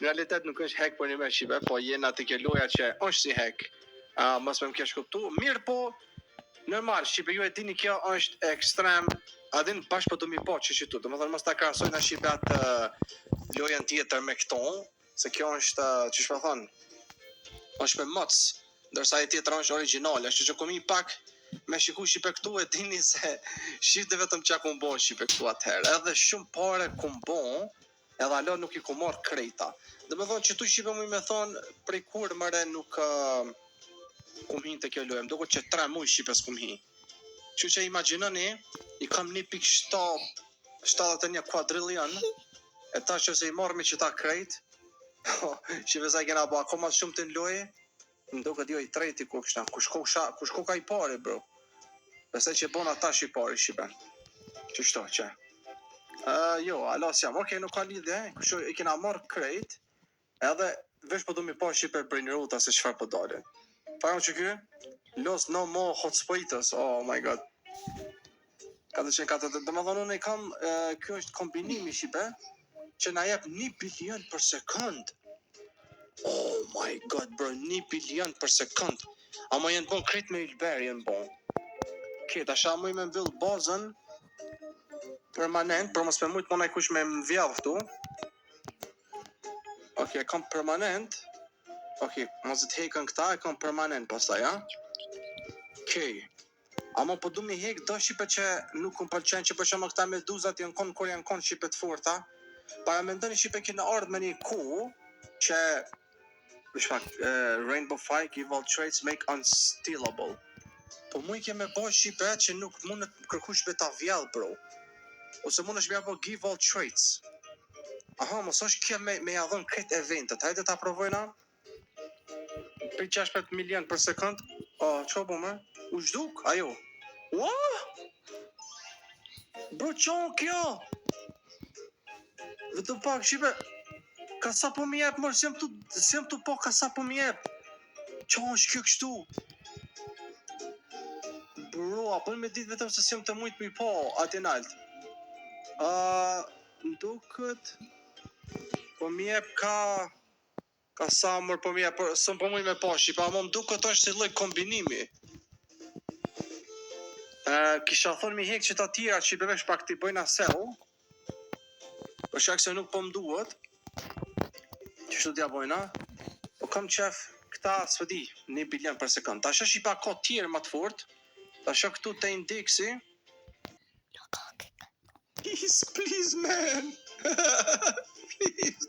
Në realitet nuk është hack për një me shipe, po jena të kjo loja që është si hack. Mos me më kesh kuptu. Mirë po, normal, shipe ju e dini kjo është ekstrem, adin bashkë po do mi po që tu. Do më thënë mos ta krasoj në shipe atë lojën tjetër me këto, se kjo është, që shpa thonë, është me moc, ndërsa e tjetër është originale, është që komi pak me shiku shipe këtu e dini se shifte vetëm qa kum bo shipe këtu atëherë, edhe shumë pare kum bo, edhe alo nuk i ku marrë krejta. Dhe me thonë që tu shipe mu me thonë prej kur mëre nuk kum hin të kjo lojë, më duket që 3 muj shipe s'kum hin. Që imaginoni, i kam 1.71 kuadrilion, e ta që se i marrëmi që ta krejt, shipe sa i kena bo akoma shumë të në lojë, më duket jo i treti ku kështa, ku shko ka i pari, bro. Besoj që bona tash i pari, shipe. Që shto, që. Jo, alas jam, okej, nuk ka lidhje, kështu i kena marrë krejt, edhe vesh po du mi pa shipe për një ruta se çfarë po dalin. Fajon që ky? Los no mo hotspoiters, oh my god. 440, dhe më thonë unë i kam, kjo është kombinimi shipe, që na jep 1 bilion për sekund. Oh my god, bro, 1 bilion për sekund. Ama jenë bon krejt me Ilber, jenë bon. Okej, tasha muj me mbyll bazën permanent, për mos me mujt mona i kush me mvjavë këtu. Okej, kam permanent. Okej, mos të hekën këta, e kam permanent pastaj, ja? Okej. Ama po du mi hek do shipe që nuk më pëlqen që për shumë këta meduzat janë konë kur janë konë shipe të forta. Para me ndoni shipe kene ardhë me një ku që Rainbow Five give all traits make unstealable. Po mu i keme bo shipe që nuk mund të kërku shipe ta vjell, bro. Ose mund është bja bo give all traits. Aha, mos është kjo me jadhën këtë eventet. Hajde ta provojna. Për 16 milion për sekund. Qo bu me? U zhduk? Ajo. Ua? Bro, qonë kjo? Dhe të pak, shipe, ka sa po mi jep, mërë, sem të po, ka sa po mi jep. Qonë është kjo kështu? Bro, apo me ditë vetëm se sem të mujtë mi po, atje nalt. Ndukët, po mi jep ka sa mërë po mi jep, sëm po mujtë me po, shipe, ama më ndukët është si lloj kombinimi. Kisha thonë mi hek që ta tjera që i bevesh pak t'i bëjna sell, për shak se nuk po mduhet, që shtu t'ja bojna, po kam qef këta s'vedi 1 bilion për sekund. Ta shë shipa ka tjerë më të fort, ta shë këtu të indeksi. Please, man! Please.